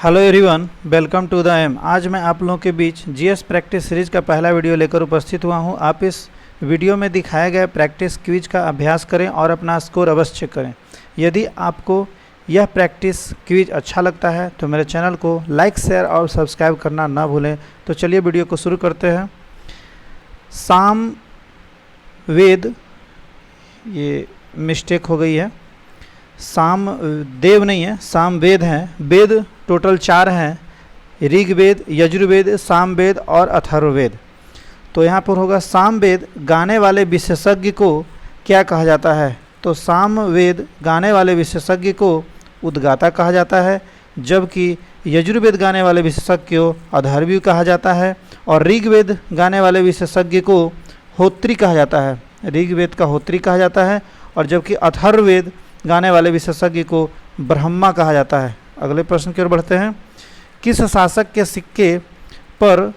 Hello everyone, welcome to the M. आज मैं आप लोगों के बीच जीएस प्रैक्टिस सीरीज का पहला वीडियो लेकर उपस्थित हुआ हूं। आप इस वीडियो में दिखाए गए प्रैक्टिस क्विज का अभ्यास करें और अपना स्कोर अवश्य चेक करें। यदि आपको यह प्रैक्टिस क्विज अच्छा लगता है तो मेरे चैनल को लाइक, शेयर और सब्सक्राइब करना ना भूलें। तो चलिए वीडियो को शुरू करते हैं। सामवेद, ये मिस्टेक हो गई है, सामदेव नहीं है, सामवेद हैं। वेद टोटल 4 हैं, ऋग्वेद, यजुर्वेद, सामवेद और अथर्ववेद। तो यहाँ पर होगा सामवेद गाने वाले विशेषज्ञ को क्या कहा जाता है? तो सामवेद गाने वाले विशेषज्ञ को उद्गाता कहा जाता है, जबकि यजुर्वेद गाने वाले विशेषज्ञ को अथर्ववीय कहा जाता है और ऋग्वेद गाने वाले विशेषज्ञ को होत्री कहा जाता है। ऋग्वेद का होत्री कहा जाता है और जबकि अथर्ववेद गाने वाले विशेषज्ञ को ब्रह्मा कहा जाता है। अगले प्रश्न की ओर बढ़ते हैं। किस शासक के सिक्के पर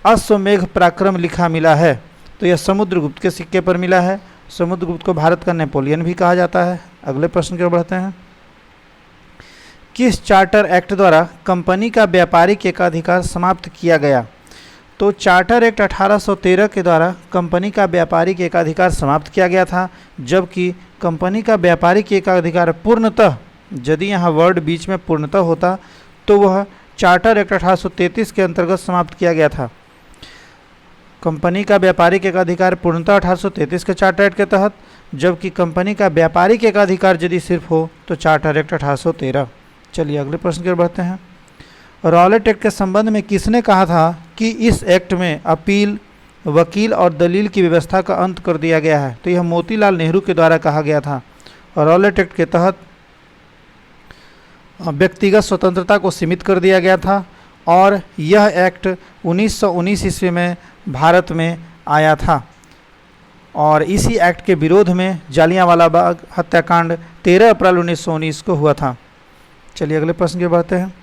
अश्वमेघ पराक्रम लिखा मिला है? तो यह समुद्रगुप्त के सिक्के पर मिला है। समुद्रगुप्त को भारत का नेपोलियन भी कहा जाता है। अगले प्रश्न की ओर बढ़ते हैं। किस चार्टर एक्ट द्वारा कंपनी का व्यापारिक एकाधिकार समाप्त किया गया? तो चार्टर एक्ट 1813 के द्वारा कंपनी का व्यापारिक एकाधिकार समाप्त किया गया था, जबकि कंपनी का व्यापारिक एकाधिकार पूर्णतः, यदि यहाँ वर्ड बीच में पूर्णतः होता तो वह चार्टर एक्ट 1833 के अंतर्गत समाप्त किया गया था। कंपनी का व्यापारिक एकाधिकार पूर्णतः 1833 के चार्टर एक्ट के तहत, जबकि कंपनी का व्यापारिक एकाधिकार यदि सिर्फ हो तो चार्टर एक्ट 1813। चलिए अगले प्रश्न की ओर बढ़ते हैं। रॉलेट एक्ट के संबंध में किसने कहा था कि इस एक्ट में अपील, वकील और दलील की व्यवस्था का अंत कर दिया गया है? तो यह मोतीलाल नेहरू के द्वारा कहा गया था। रॉलेट एक्ट के तहत व्यक्तिगत स्वतंत्रता को सीमित कर दिया गया था और यह एक्ट 1919 ईस्वी में भारत में आया था और इसी एक्ट के विरोध में जालियांवाला बाग हत्याकांड 13 अप्रैल 1919 को हुआ था। चलिए अगले प्रश्न की बढ़ते हैं।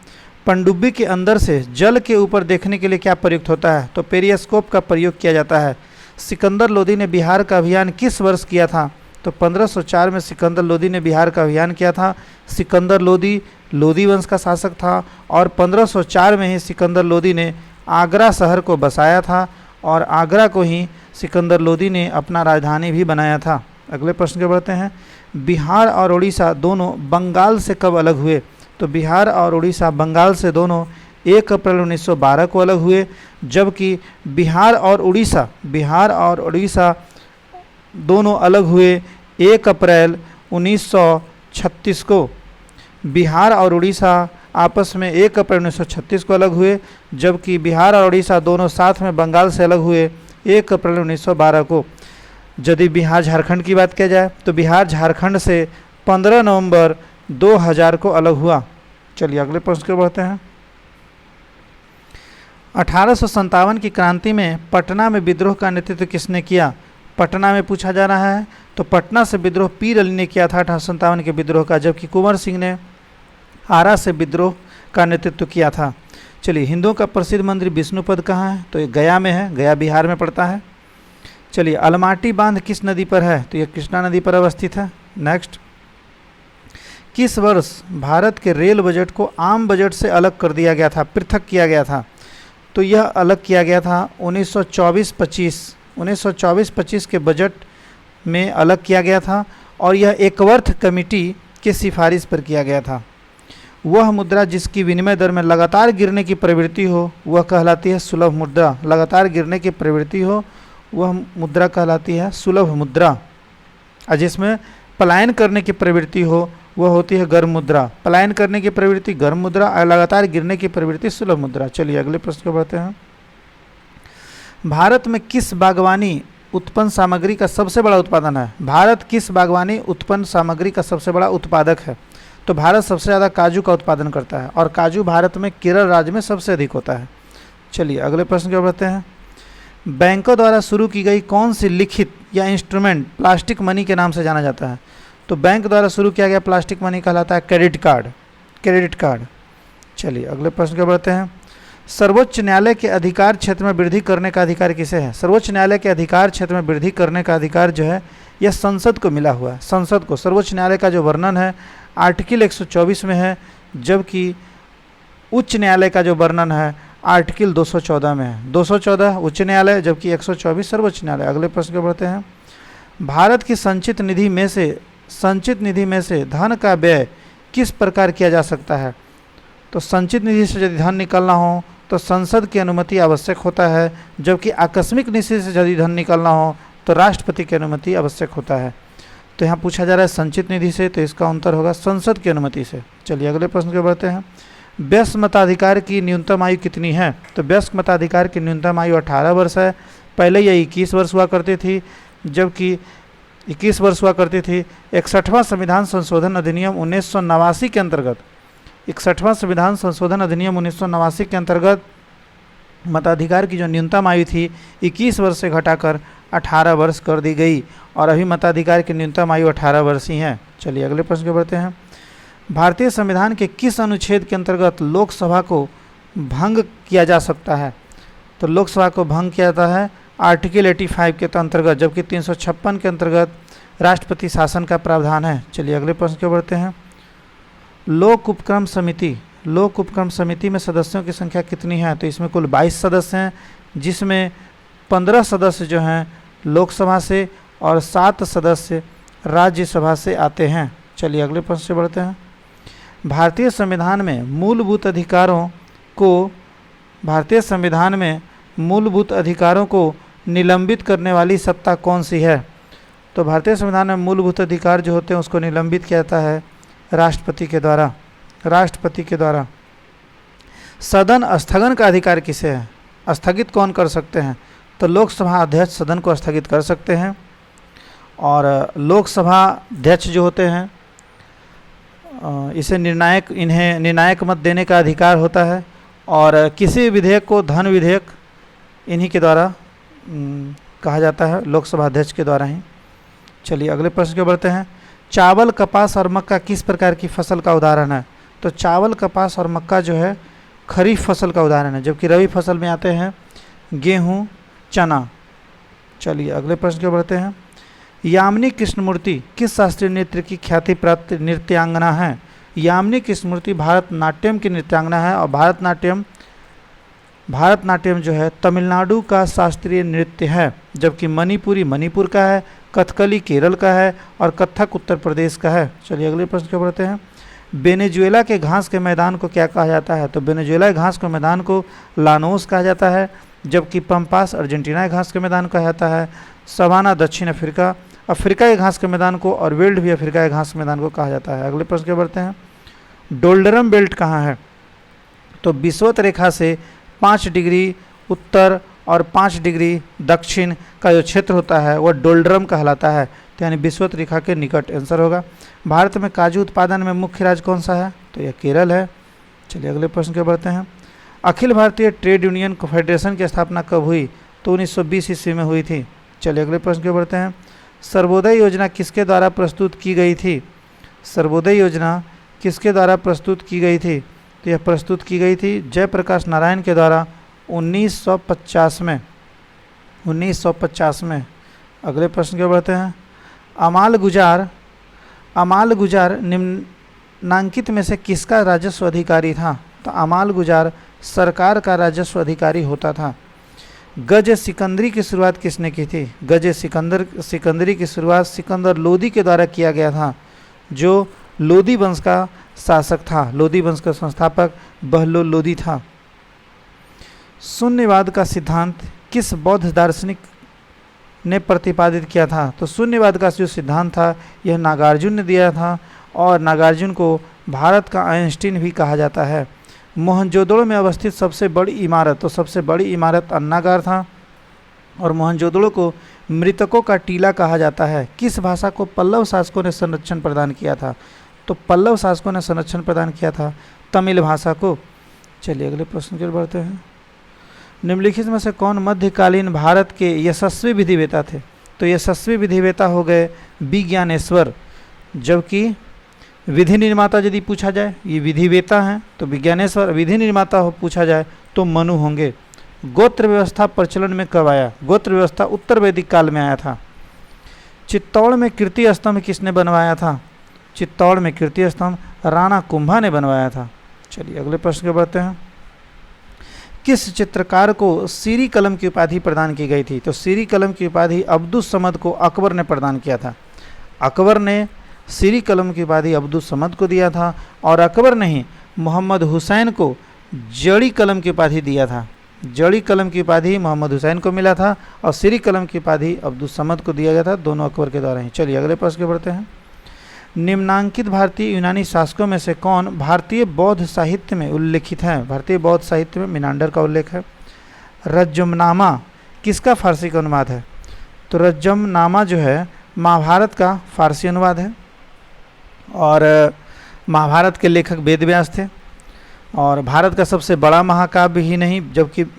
पनडुब्बी के अंदर से जल के ऊपर देखने के लिए क्या प्रयुक्त होता है? तो पेरिस्कोप का प्रयोग किया जाता है। सिकंदर लोदी ने बिहार का अभियान किस वर्ष किया था? तो 1504 में सिकंदर लोदी ने बिहार का अभियान किया था। सिकंदर लोदी लोदी वंश का शासक था और 1504 में ही सिकंदर लोदी ने आगरा शहर को बसाया था और आगरा को ही सिकंदर लोदी ने अपना राजधानी भी बनाया था। अगले प्रश्न के बढ़ते हैं। बिहार और उड़ीसा दोनों बंगाल से कब अलग हुए? तो बिहार और उड़ीसा बंगाल से दोनों 1 अप्रैल 1912 को अलग हुए, जबकि बिहार और उड़ीसा दोनों अलग हुए 1 अप्रैल 1936 को। बिहार और उड़ीसा आपस में 1 अप्रैल 1936 को अलग हुए, जबकि बिहार और उड़ीसा दोनों साथ में बंगाल से अलग हुए 1 अप्रैल 1912 को। यदि बिहार झारखंड की बात किया जाए तो बिहार झारखंड से 15 नवंबर 2000 को अलग हुआ। चलिए अगले प्रश्न की ओर बढ़ते हैं। 1857 की क्रांति में पटना में विद्रोह का नेतृत्व किसने किया? पटना में पूछा जा रहा है। तो पटना से विद्रोह पीर अली ने किया था 1857 के विद्रोह का, जबकि कुंवर सिंह ने आरा से विद्रोह का नेतृत्व किया था। चलिए हिंदुओं का प्रसिद्ध मंदिर विष्णुपद कहाँ है? तो ये गया में है, गया बिहार में पड़ता है। चलिए अलमाटी बांध किस नदी पर है? तो यह कृष्णा नदी पर अवस्थित है। नेक्स्ट, किस वर्ष भारत के रेल बजट को आम बजट से अलग कर दिया गया था, पृथक किया गया था? तो यह अलग किया गया था 1924-25 के बजट में अलग किया गया था और यह एकवर्थ कमेटी की सिफारिश पर किया गया था। वह मुद्रा जिसकी विनिमय दर में लगातार गिरने की प्रवृत्ति हो वह कहलाती है सुलभ मुद्रा। लगातार गिरने की प्रवृत्ति हो वह मुद्रा कहलाती है सुलभ मुद्रा, और जिसमें पलायन करने की प्रवृत्ति हो वह होती है गर्म मुद्रा। पलायन करने की प्रवृत्ति गर्म मुद्रा और लगातार गिरने की प्रवृत्ति सुलभ मुद्रा। चलिए अगले प्रश्न को बढ़ते हैं। भारत में किस बागवानी उत्पन्न सामग्री का सबसे बड़ा उत्पादन है? भारत किस बागवानी उत्पन्न सामग्री का सबसे बड़ा उत्पादक है? तो भारत सबसे ज़्यादा काजू का उत्पादन करता है और काजू भारत में केरल राज्य में सबसे अधिक होता है। चलिए अगले प्रश्न की ओर बढ़ते हैं। बैंकों द्वारा शुरू की गई कौन सी लिखित या इंस्ट्रूमेंट प्लास्टिक मनी के नाम से जाना जाता है? तो बैंक द्वारा शुरू किया गया प्लास्टिक मनी कहलाता है क्रेडिट कार्ड। चलिए अगले प्रश्न की ओर बढ़ते हैं। सर्वोच्च न्यायालय के अधिकार क्षेत्र में वृद्धि करने का अधिकार किसे है? सर्वोच्च न्यायालय के अधिकार क्षेत्र में वृद्धि करने का अधिकार जो है यह संसद को मिला हुआ है। संसद को सर्वोच्च न्यायालय का जो वर्णन है आर्टिकल 124 में है, जबकि उच्च न्यायालय का जो वर्णन है आर्टिकल 214 में है। 214 उच्च न्यायालय जबकि 124 सर्वोच्च न्यायालय। अगले प्रश्न को बढ़ते हैं। भारत की संचित निधि में से धन का व्यय किस प्रकार किया जा सकता है? तो संचित निधि से यदि धन निकलना हो तो संसद की अनुमति आवश्यक होता है, जबकि आकस्मिक निधि से यदि धन निकलना हो तो राष्ट्रपति की अनुमति आवश्यक होता है। तो यहाँ पूछा जा रहा है संचित निधि से, तो इसका उत्तर होगा संसद की अनुमति से। चलिए अगले प्रश्न को बढ़ते हैं। वयस्क मताधिकार की न्यूनतम आयु कितनी है? तो वयस्क मताधिकार की न्यूनतम आयु 18 वर्ष है। पहले यह 21 वर्ष हुआ करती थी, जबकि 21 वर्ष हुआ करती थी। 61वां संविधान संशोधन अधिनियम 1989 के अंतर्गत 61वां संविधान संशोधन अधिनियम 1989 के अंतर्गत मताधिकार की जो न्यूनतम आयु थी 21 वर्ष से घटाकर 18 वर्ष कर दी गई, और अभी मताधिकार की न्यूनतम आयु 18 वर्ष ही है। चलिए अगले प्रश्न को बढ़ते हैं। भारतीय संविधान के किस अनुच्छेद के अंतर्गत लोकसभा को भंग किया जा सकता है? तो लोकसभा को भंग किया जाता है आर्टिकल 85 के अंतर्गत, जबकि 356 के अंतर्गत राष्ट्रपति शासन का प्रावधान है। चलिए अगले प्रश्न को बढ़ते हैं। लोक उपक्रम समिति में सदस्यों की संख्या कितनी है? तो इसमें कुल 22 सदस्य हैं, जिसमें 15 सदस्य जो हैं लोकसभा से और 7 सदस्य राज्यसभा से आते हैं। चलिए अगले प्रश्न से बढ़ते हैं। भारतीय संविधान में मूलभूत अधिकारों को निलंबित करने वाली सत्ता कौन सी है? तो भारतीय संविधान में मूलभूत अधिकार जो होते हैं उसको निलंबित किया जाता है राष्ट्रपति के द्वारा। सदन स्थगन का अधिकार किसे है? स्थगित कौन कर सकते हैं? तो लोकसभा अध्यक्ष सदन को स्थगित कर सकते हैं, और लोकसभा अध्यक्ष जो होते हैं इन्हें निर्णायक मत देने का अधिकार होता है, और किसी विधेयक को धन विधेयक इन्हीं के द्वारा कहा जाता है, लोकसभा अध्यक्ष के द्वारा ही। चलिए अगले प्रश्न को बढ़ते हैं। चावल, कपास और मक्का किस प्रकार की फसल का उदाहरण है? तो चावल, कपास और मक्का जो है खरीफ फसल का उदाहरण है, जबकि रबी फसल में आते हैं गेहूँ, चना। चलिए अगले प्रश्न को बढ़ते हैं। यामिनी कृष्णमूर्ति किस शास्त्रीय नृत्य की ख्याति प्राप्त नृत्यांगना है? यामिनी कृष्णमूर्ति भारतनाट्यम की नृत्यांगना है, और भारतनाट्यम जो है तमिलनाडु का शास्त्रीय नृत्य है, जबकि मणिपुरी मणिपुर का है, कथकली केरल का है, और कथक उत्तर प्रदेश का है। चलिए अगले प्रश्न को बढ़ते हैं। वेनेजुएला के घास के मैदान को क्या कहा जाता है? तो वेनेजुएला के घास के मैदान को लानोस कहा जाता है, जबकि पंपास अर्जेंटीना के घास के मैदान कहा जाता है, सवाना दक्षिण अफ्रीका के घास के मैदान को, और वेल्ड भी अफ्रीका के घास के मैदान को कहा जाता है। अगले प्रश्न के बढ़ते हैं। डोल्डरम बेल्ट कहाँ है? तो विषुवत रेखा से 5 डिग्री उत्तर और 5 डिग्री दक्षिण का जो क्षेत्र होता है वह डोल्डरम कहलाता है, तो यानी विषुवत रेखा के निकट आंसर होगा। भारत में काजू उत्पादन में मुख्य राज्य कौन सा है? तो यह केरल है। चलिए अगले प्रश्न के बढ़ते हैं। Akhil Bharatiya trade union federation की स्थापना कब हुई? तो 1920 ईस्वी में हुई थी। चलिए अगले प्रश्न के बढ़ते हैं। सर्वोदय योजना किसके द्वारा प्रस्तुत की गई थी? सर्वोदय योजना किसके द्वारा प्रस्तुत की गई थी? तो यह प्रस्तुत की गई थी जयप्रकाश नारायण के द्वारा 1950 में। अगले प्रश्न के बढ़ते हैं। अमाल गुजार निम्नांकित में से किसका राजस्व अधिकारी था? तो अमाल गुजार सरकार का राजस्व अधिकारी होता था। गज सिकंदरी की शुरुआत किसने की थी? गज सिकंदरी की शुरुआत सिकंदर लोदी के द्वारा किया गया था, जो लोदी वंश का शासक था। लोदी वंश का संस्थापक बहलोल लोदी था। शून्यवाद का सिद्धांत किस बौद्ध दार्शनिक ने प्रतिपादित किया था? तो शून्यवाद का जो सिद्धांत था यह नागार्जुन ने दिया था, और नागार्जुन को भारत का आइंस्टीन भी कहा जाता है। मोहनजोदड़ो में अवस्थित सबसे बड़ी इमारत, तो सबसे बड़ी इमारत अन्नागार था, और मोहनजोदड़ो को मृतकों का टीला कहा जाता है। किस भाषा को पल्लव शासकों ने संरक्षण प्रदान किया था? तो पल्लव शासकों ने संरक्षण प्रदान किया था तमिल भाषा को। चलिए अगले प्रश्न की ओर बढ़ते हैं। निम्नलिखित में से कौन मध्यकालीन भारत के यशस्वी विधिवेता थे? तो यशस्वी विधिवेता हो गए विज्ञानेश्वर, जबकि विधि निर्माता यदि पूछा जाए, ये विधिवेता हैं तो विज्ञानेश्वर, विधि निर्माता हो पूछा जाए तो मनु होंगे। गोत्र व्यवस्था प्रचलन में कब आया? गोत्र व्यवस्था उत्तर वैदिक काल में आया था। चित्तौड़ में कीर्ति स्तंभ किसने बनवाया था? चित्तौड़ में कीर्ति स्तंभ राणा कुंभा ने बनवाया था। चलिए अगले प्रश्न के बढ़ते हैं। किस चित्रकार को सीरी कलम की उपाधि प्रदान की गई थी? तो सीरी कलम की उपाधि अब्दुस समद को अकबर ने प्रदान किया था। अकबर ने सीरी कलम की उपाधि अब्दुस समद को दिया था, और अकबर ने ही मोहम्मद हुसैन को जड़ी कलम की उपाधि दिया था। जड़ी कलम की उपाधि मोहम्मद हुसैन को मिला था और सीरी कलम की उपाधि अब्दुस समद को दिया गया था, दोनों अकबर के द्वारा ही। चलिए अगले प्रश्न के बढ़ते हैं। निम्नांकित भारतीय यूनानी शासकों में से कौन भारतीय बौद्ध साहित्य में उल्लेखित है? भारतीय बौद्ध साहित्य में मीनांडर का उल्लेख है। रज्जुमनामा किसका फारसी का अनुवाद है? तो रज्जुमनामा जो है महाभारत का फारसी अनुवाद है, और महाभारत के लेखक वेद व्यास थे, और भारत का सबसे बड़ा महाकाव्य ही नहीं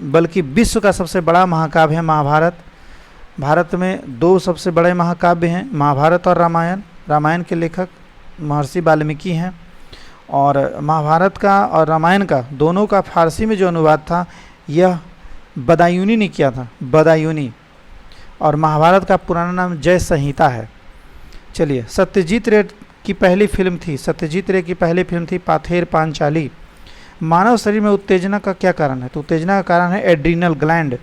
बल्कि विश्व का सबसे बड़ा महाकाव्य है महाभारत। भारत में दो सबसे बड़े महाकाव्य हैं, महाभारत और रामायण। रामायण के लेखक महर्षि वाल्मीकि हैं, और महाभारत का और रामायण का दोनों का फारसी में जो अनुवाद था यह बदायूनी ने किया था, बदायूनी। और महाभारत का पुराना नाम जय संहिता है। चलिए, सत्यजीत रे की पहली फिल्म थी, सत्यजीत रे की पहली फिल्म थी पाथेर पांचाली। मानव शरीर में उत्तेजना का क्या कारण है? तो उत्तेजना का कारण है एड्रीनल ग्लैंड।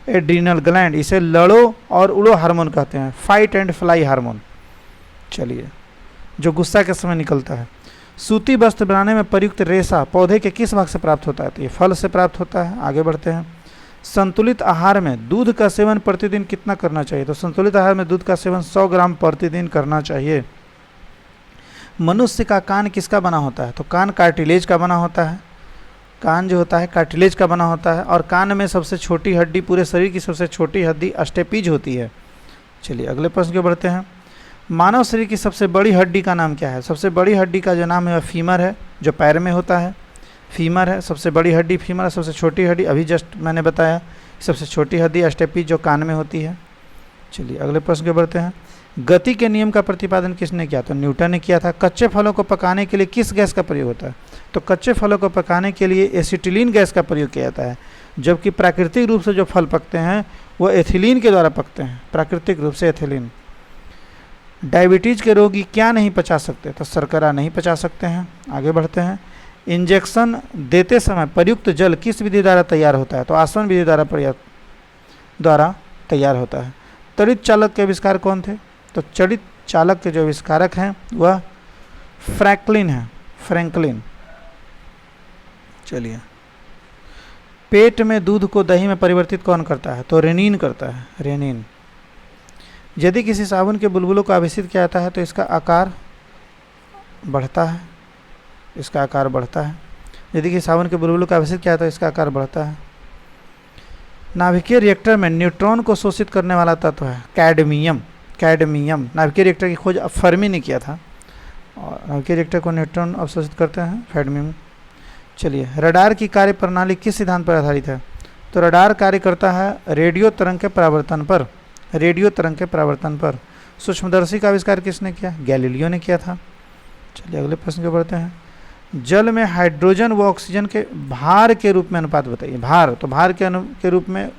एड्रीनल ग्लैंड, इसे लड़ो और उड़ो हार्मोन कहते हैं, फाइट एंड फ्लाई हार्मोन। चलिए, जो गुस्सा के समय निकलता है। सूती वस्त्र बनाने में प्रयुक्त रेशा पौधे के किस भाग से प्राप्त होता है? तो ये फल से प्राप्त होता है। आगे बढ़ते हैं। संतुलित आहार में दूध का सेवन प्रतिदिन कितना करना चाहिए? तो संतुलित आहार में दूध का सेवन 100 ग्राम प्रतिदिन करना चाहिए। मनुष्य का कान किसका बना होता है? तो कान कार्टिलेज का बना होता है। कान जो होता है कार्टिलेज का बना होता है, और कान में सबसे छोटी हड्डी, पूरे शरीर की सबसे छोटी हड्डी अस्टेपिज होती है। चलिए अगले प्रश्न के बढ़ते हैं। मानव शरीर की सबसे बड़ी हड्डी का नाम क्या है? सबसे बड़ी हड्डी का जो नाम है वह फीमर है, जो पैर में होता है। फीमर है सबसे बड़ी हड्डी, फीमर है सबसे छोटी हड्डी, अभी जस्ट मैंने बताया। सबसे छोटी हड्डी अस्टेपिज जो कान में होती है। चलिए अगले प्रश्न के बढ़ते हैं। गति के नियम का प्रतिपादन किसने किया? तो न्यूटन ने किया था। कच्चे फलों को पकाने के लिए किस गैस का प्रयोग होता है? तो कच्चे फलों को पकाने के लिए एसिटिलीन गैस का प्रयोग किया जाता है, जबकि प्राकृतिक रूप से जो फल पकते हैं वो एथिलीन के द्वारा पकते हैं, प्राकृतिक रूप से एथिलीन। डायबिटीज़ के रोगी क्या नहीं पचा सकते? तो शर्करा नहीं पचा सकते हैं। आगे बढ़ते हैं। इंजेक्शन देते समय प्रयुक्त जल किस विधि द्वारा तैयार होता है? तो आसवन विधि द्वारा तैयार होता है। त्वरित चालक के आविष्कार कौन थे? तो त्वरित चालक के जो आविष्कारक हैं वह फ्रैंकलिन है, फ्रैंकलिन। चलिए, पेट में दूध को दही में परिवर्तित कौन करता है? तो रेनिन करता है, रेनिन। यदि किसी साबुन के बुलबुलों को आवेशित किया जाता है तो इसका आकार बढ़ता है, इसका आकार बढ़ता है। यदि किसी साबुन के बुलबुलों को आवेशित किया जाता है तो इसका आकार बढ़ता है। नाभिकीय रिएक्टर में न्यूट्रॉन को शोषित करने वाला तत्व है कैडमियम। कैडमियम नाभिकीय रिएक्टर की खोज फर्मी ने किया था, और नाभिकीय रिएक्टर को न्यूट्रॉन अवशोषित करते हैं, कैडमियम। चलिए, रडार की कार्य प्रणाली किस सिद्धांत पर आधारित है? तो रडार कार्य करता है रेडियो तरंग के परावर्तन पर, रेडियो तरंग के परावर्तन पर। सूक्ष्मदर्शी का आविष्कार किसने किया? गैलीलियो ने किया था। चलिए अगले प्रश्न के बढ़ते हैं। जल में हाइड्रोजन व ऑक्सीजन के भार के रूप में अनुपात बताइए। भार, तो भार के रूप में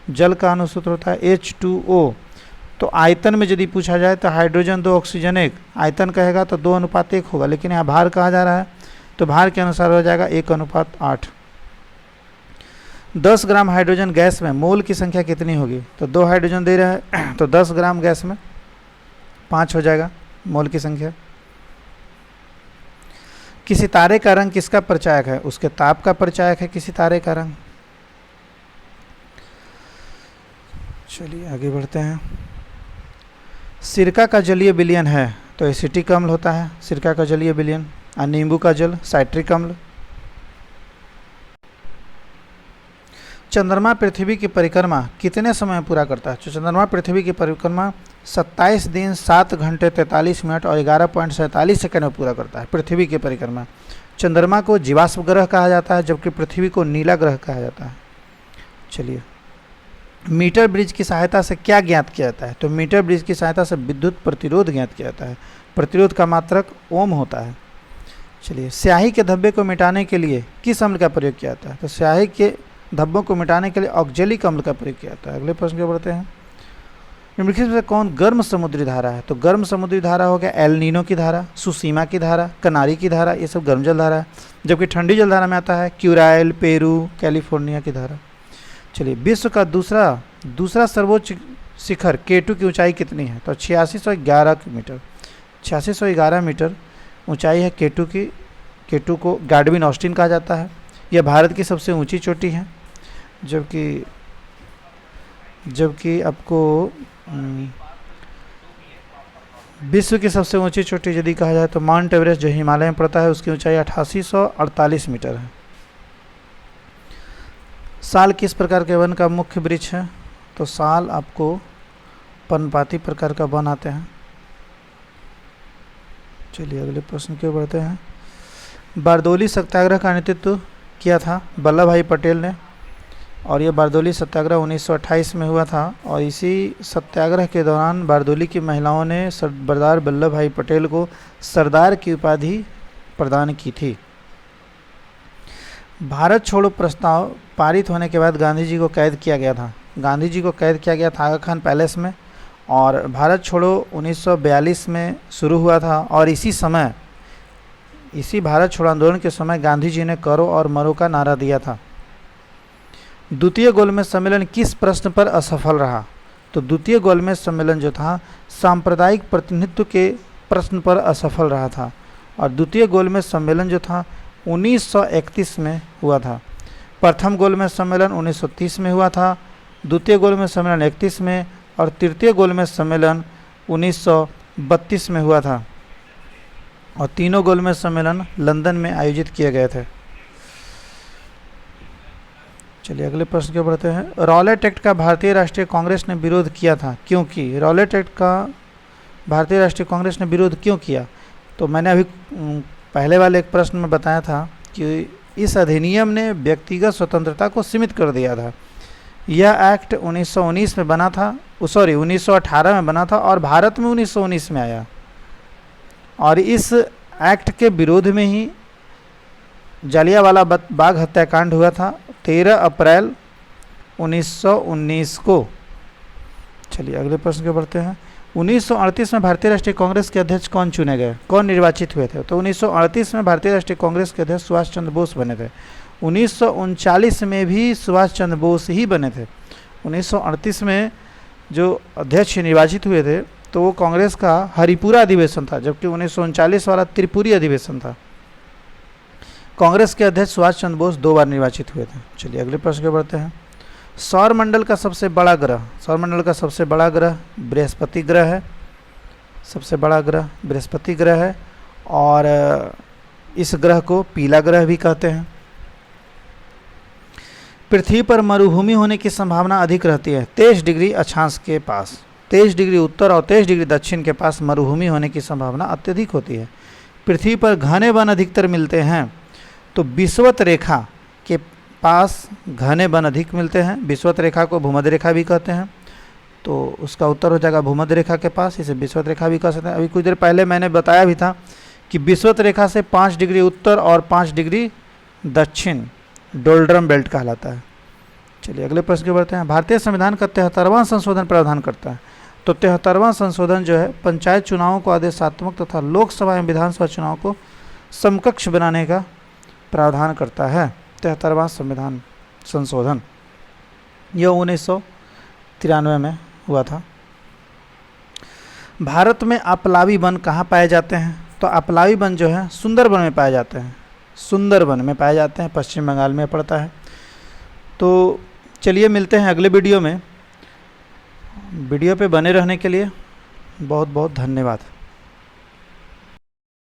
जल का अनुसूत्र होता है H2O। तो आयतन में यदि पूछा जाए तो हाइड्रोजन 2 ऑक्सीजन 1, आयतन कहेगा तो 2:1 होगा, लेकिन यहाँ भार कहा जा रहा है तो भार के अनुसार हो जाएगा 1:8। 10 ग्राम हाइड्रोजन गैस में मोल की संख्या कितनी होगी? तो 2 हाइड्रोजन दे रहा है तो 10 ग्राम गैस में 5 हो जाएगा मोल की संख्या। किसी तारे का रंग किसका परिचायक है? उसके ताप का परिचायक है किसी तारे का रंग। चलिए आगे बढ़ते हैं। सिरका का जलीय विलयन है तो एसिटिक अम्ल होता है सिरका का जलीय विलयन, और नींबू का जल साइट्रिक अम्ल। चंद्रमा पृथ्वी की परिक्रमा कितने समय में पूरा करता है? तो चंद्रमा पृथ्वी की परिक्रमा 27 दिन 7 घंटे 43 मिनट और 11.47 सेकंड में पूरा करता है पृथ्वी की परिक्रमा। चंद्रमा को जीवाश्म ग्रह कहा जाता है, जबकि पृथ्वी को नीला ग्रह कहा जाता है। चलिए, मीटर ब्रिज की सहायता से क्या ज्ञात किया जाता है? तो मीटर ब्रिज की सहायता से विद्युत प्रतिरोध ज्ञात किया जाता है। प्रतिरोध का मात्रक ओम होता है। चलिए, स्याही के धब्बे को मिटाने के लिए किस अम्ल का प्रयोग किया जाता है? तो स्याही के धब्बों को मिटाने के लिए ऑक्जेलिक अम्ल का प्रयोग किया जाता है। अगले प्रश्न के बढ़ते हैं। निम्नलिखित में से कौन गर्म समुद्री धारा है? तो गर्म समुद्री धारा हो गया एल नीनो की धारा, सुसीमा की धारा, कनारी की धारा, ये सब गर्म जल धारा है। जबकि ठंडी जल धारा में आता है क्यूराइल, पेरू, कैलिफोर्निया की धारा। चलिए, विश्व का दूसरा सर्वोच्च शिखर केटू की ऊंचाई कितनी है? तो 8611 मीटर, 8611 मीटर ऊंचाई है केटू की। केटू को गाडविन ऑस्टिन कहा जाता है। यह भारत की सबसे ऊंची चोटी है। जबकि आपको विश्व की सबसे ऊंची चोटी यदि कहा जाए तो माउंट एवरेस्ट जो हिमालय में पड़ता है, उसकी ऊंचाई 8848 मीटर है। साल किस प्रकार के वन का मुख्य वृक्ष है? तो साल आपको पर्णपाती प्रकार का वन आते हैं। चलिए अगले प्रश्न की ओर बढ़ते हैं। बारदोली सत्याग्रह का नेतृत्व किया था वल्लभ भाई पटेल ने, और ये बारदोली सत्याग्रह 1928 में हुआ था। और इसी सत्याग्रह के दौरान बारदोली की महिलाओं ने सरदार वल्लभ भाई पटेल को सरदार की उपाधि प्रदान की थी। भारत छोड़ो प्रस्ताव पारित होने के बाद गांधी जी को कैद किया गया था। गांधी जी को कैद किया गया था आगा खान पैलेस में, और भारत छोड़ो 1942 में शुरू हुआ था। और इसी भारत छोड़ो आंदोलन के समय गांधी जी ने करो और मरो का नारा दिया था। द्वितीय गोलमेज सम्मेलन किस प्रश्न पर असफल रहा? तो द्वितीय गोलमेज सम्मेलन जो था सांप्रदायिक प्रतिनिधित्व के प्रश्न पर असफल रहा था। और द्वितीय गोलमेज सम्मेलन जो था 1931 में हुआ था। प्रथम गोलमेज सम्मेलन 1930 में हुआ था, द्वितीय गोलमेज सम्मेलन 31 में, और तृतीय गोलमेज सम्मेलन 1932 में हुआ था। और तीनों गोलमेज सम्मेलन लंदन में आयोजित किए गए थे। चलिए अगले प्रश्न की ओर बढ़ते हैं। रॉलेट एक्ट का भारतीय राष्ट्रीय कांग्रेस ने विरोध किया था, क्योंकि रॉलेट एक्ट का भारतीय राष्ट्रीय कांग्रेस ने विरोध क्यों किया? तो मैंने अभी पहले वाले एक प्रश्न में बताया था कि इस अधिनियम ने व्यक्तिगत स्वतंत्रता को सीमित कर दिया था। यह एक्ट 1919 में बना था, 1918 में बना था, और भारत में 1919 में आया। और इस एक्ट के विरोध में ही जालियांवाला बाग हत्याकांड हुआ था 13 अप्रैल 1919 को। चलिए अगले प्रश्न के बढ़ते हैं। 1938 में भारतीय राष्ट्रीय कांग्रेस के अध्यक्ष कौन चुने गए, कौन निर्वाचित हुए थे? तो 1938 में भारतीय राष्ट्रीय कांग्रेस के अध्यक्ष सुभाष चंद्र बोस बने थे। 1939 में भी सुभाष चंद्र बोस ही बने थे। 1938 में जो अध्यक्ष निर्वाचित हुए थे तो वो कांग्रेस का हरिपुरा अधिवेशन था, जबकि 1939 वाला त्रिपुरी अधिवेशन था। कांग्रेस के अध्यक्ष सुभाष चंद्र बोस 2 बार निर्वाचित हुए थे। चलिए अगले प्रश्न के बढ़ते हैं। सौरमंडल का सबसे बड़ा ग्रह बृहस्पति ग्रह है। सबसे बड़ा ग्रह बृहस्पति ग्रह है, और इस ग्रह को पीला ग्रह भी कहते हैं। पृथ्वी पर मरुभूमि होने की संभावना अधिक रहती है 23 डिग्री अक्षांश के पास। 23 डिग्री उत्तर और 23 डिग्री दक्षिण के पास मरुभूमि होने की संभावना अत्यधिक होती है। पृथ्वी पर घने वन अधिकतर मिलते हैं, तो विषुवत रेखा के पास घने वन अधिक मिलते हैं। विषुवत रेखा को भूमध्य रेखा भी कहते हैं, तो उसका उत्तर हो जाएगा भूमध्य रेखा के पास। इसे विषुवत रेखा भी कह सकते हैं। अभी कुछ देर पहले मैंने बताया भी था कि विषुवत रेखा से 5 डिग्री उत्तर और 5 डिग्री दक्षिण डोल्ड्रम बेल्ट कहलाता है। चलिए अगले प्रश्न के बढ़ते हैं। भारतीय संविधान का 73वां संशोधन प्रावधान करता है। तो 73वां संशोधन जो है पंचायत चुनावों को आदेशात्मक तथा लोकसभा एवं विधानसभा चुनाव को समकक्ष बनाने का प्रावधान करता है। 73वां संविधान संशोधन यह 1993 में हुआ था। भारत में अपलावी वन कहाँ पाए जाते हैं? तो अपलावी वन जो है सुंदरबन में पाए जाते हैं। सुंदरबन में पाए जाते हैं, पश्चिम बंगाल में पड़ता है। तो चलिए मिलते हैं अगले वीडियो में। वीडियो पे बने रहने के लिए बहुत बहुत धन्यवाद।